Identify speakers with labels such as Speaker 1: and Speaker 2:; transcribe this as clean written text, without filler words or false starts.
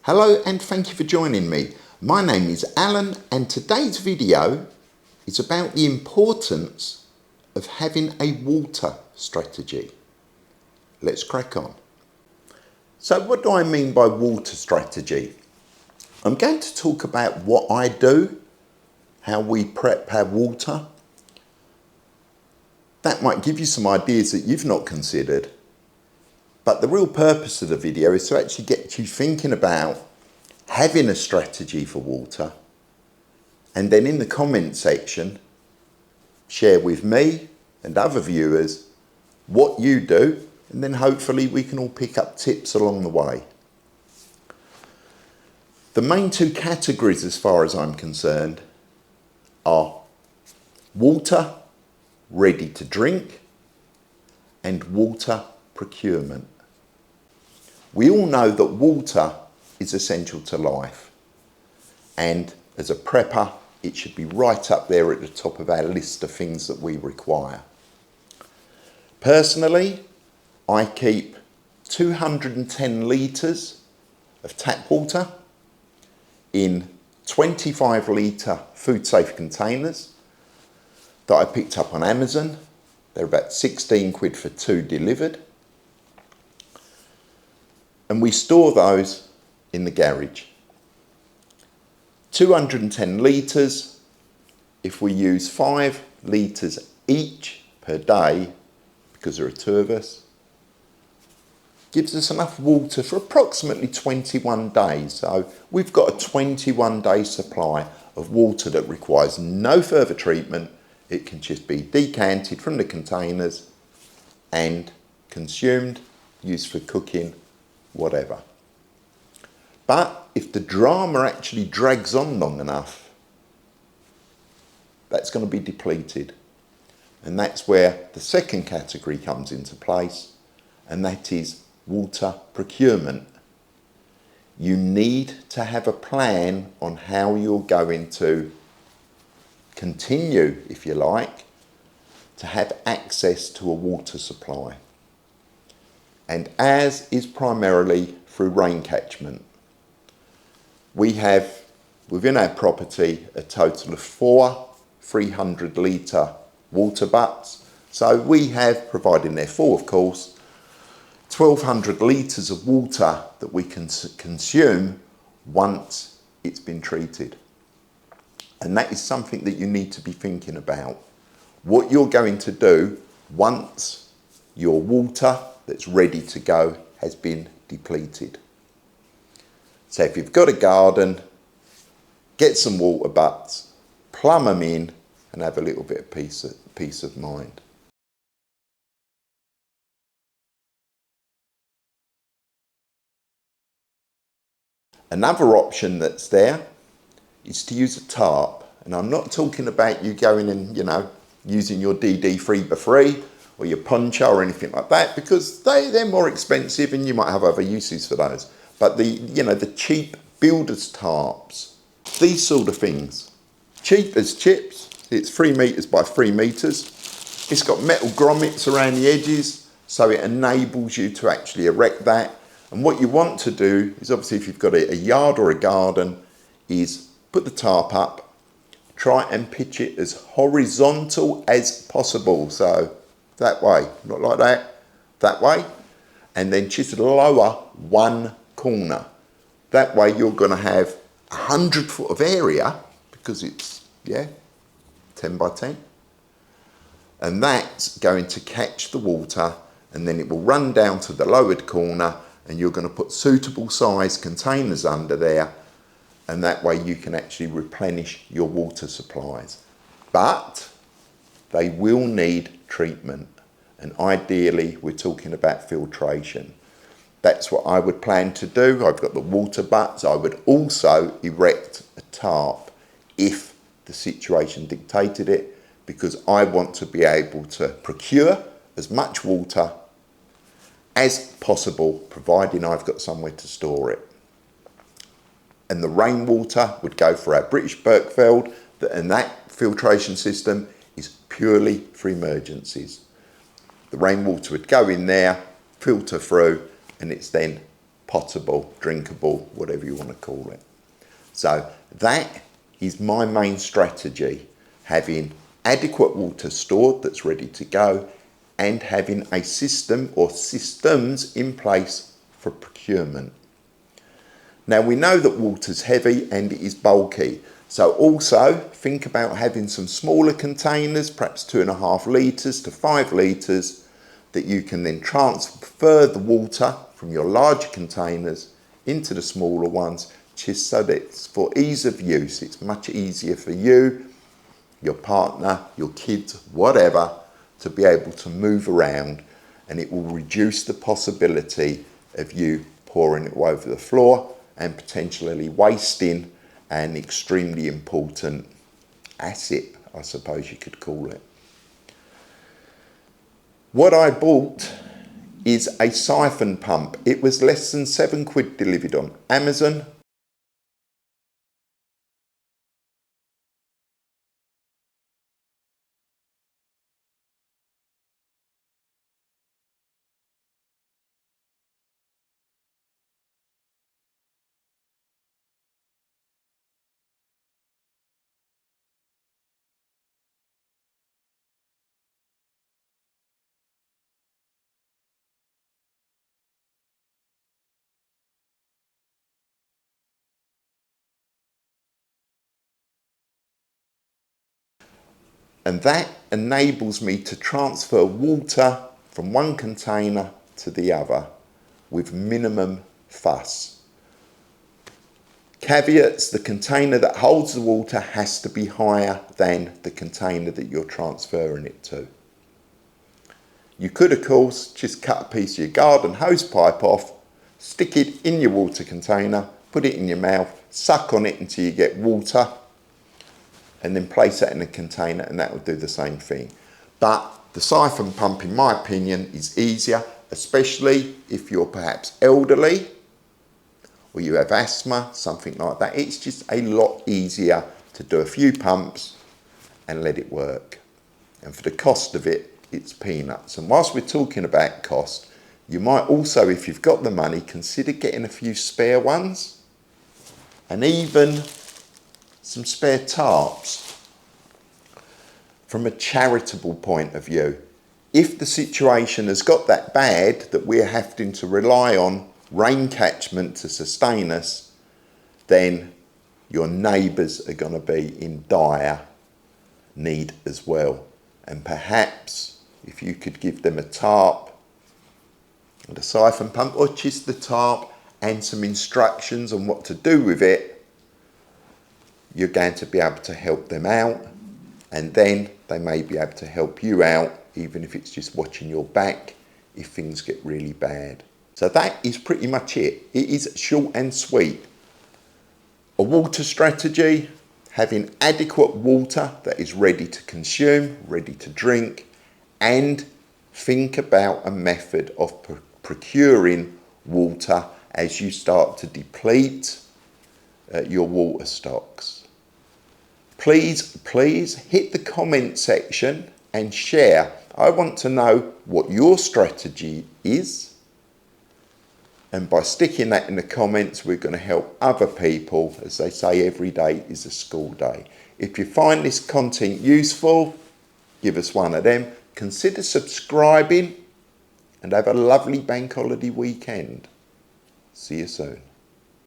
Speaker 1: Hello and thank you for joining me. My name is Alan and today's video is about the importance of having a water strategy. Let's crack on. So what do I mean by water strategy? I'm going to talk about what I do, how we prep our water. That might give you some ideas that you've not considered. But the real purpose of the video is to actually get you thinking about having a strategy for water, and then in the comment section share with me and other viewers what you do, and then hopefully we can all pick up tips along the way. The main two categories as far as I'm concerned are water ready to drink and water procurement. We all know that water is essential to life, and as a prepper it should be right up there at the top of our list of things that we require. Personally, I keep 210 litres of tap water in 25 litre food safe containers that I picked up on Amazon. They're about 16 quid for 2 delivered. And we store those in the garage. 210 litres, if we use 5 litres each per day, because there are 2 of us, gives us enough water for approximately 21 days. So we've got a 21-day supply of water that requires no further treatment. It can just be decanted from the containers and consumed, used for cooking, whatever. But if the drama actually drags on long enough, that's going to be depleted. And that's where the second category comes into place, and that is water procurement. You need to have a plan on how you're going to continue, if you like, to have access to a water supply. And as is primarily through rain catchment. We have within our property a total of 4 300 litre water butts. So we have, providing they're full of course, 1200 litres of water that we can consume once it's been treated. And that is something that you need to be thinking about. What you're going to do once your water that's ready to go has been depleted. So if you've got a garden, get some water butts, plumb them in, and have a little bit of peace of mind. Another option that's there is to use a tarp. And I'm not talking about you going and, using your DD 3x3 or your poncho or anything like that, because they're more expensive and you might have other uses for those. But the cheap builder's tarps, these sort of things, cheap as chips. It's 3 metres by 3 metres. It's got metal grommets around the edges, so it enables you to actually erect that. And what you want to do is, obviously if you've got a yard or a garden, is put the tarp up, try and pitch it as horizontal as possible. So that way, not like that way. And then just lower one corner. That way you're going to have 100 foot of area, because it's 10 by 10, and that's going to catch the water, and then it will run down to the lowered corner, and you're going to put suitable size containers under there, and that way you can actually replenish your water supplies. But they will need treatment, and ideally we're talking about filtration. That's what I would plan to do. I've got the water butts. I would also erect a tarp if the situation dictated it, because I want to be able to procure as much water as possible, providing I've got somewhere to store it. And the rainwater would go for our British Berkveld, and that filtration system is purely for emergencies. The rainwater would go in there, filter through, and it's then potable, drinkable, whatever you want to call it. So that is my main strategy, having adequate water stored that's ready to go and having a system or systems in place for procurement. Now we know that water's heavy and it is bulky, so also think about having some smaller containers, perhaps 2.5 litres to 5 litres, that you can then transfer the water from your larger containers into the smaller ones, just so that it's for ease of use. It's much easier for you, your partner, your kids, whatever, to be able to move around, and it will reduce the possibility of you pouring it over the floor and potentially wasting an extremely important asset, I suppose you could call it. What I bought is a siphon pump. It was less than £7 delivered on Amazon. And that enables me to transfer water from one container to the other with minimum fuss. Caveats: the container that holds the water has to be higher than the container that you're transferring it to. You could, of course, just cut a piece of your garden hose pipe off, stick it in your water container, put it in your mouth, suck on it until you get water, and then place that in a container, and that will do the same thing. But the siphon pump, in my opinion, is easier, especially if you're perhaps elderly or you have asthma, something like that. It's just a lot easier to do a few pumps and let it work. And for the cost of it, it's peanuts. And whilst we're talking about cost, you might also, if you've got the money, consider getting a few spare ones and even some spare tarps. From a charitable point of view, if the situation has got that bad that we're having to rely on rain catchment to sustain us, then your neighbours are going to be in dire need as well. And perhaps if you could give them a tarp and a siphon pump, or just the tarp and some instructions on what to do with it, you're going to be able to help them out, and then they may be able to help you out, even if it's just watching your back if things get really bad. So that is pretty much it. It is short and sweet. A water strategy, having adequate water that is ready to consume, ready to drink, and think about a method of procuring water as you start to deplete your water stocks. Please hit the comment section and share. I want to know what your strategy is. And by sticking that in the comments, we're going to help other people. As they say, every day is a school day. If you find this content useful, give us one of them. Consider subscribing and have a lovely bank holiday weekend. See you soon.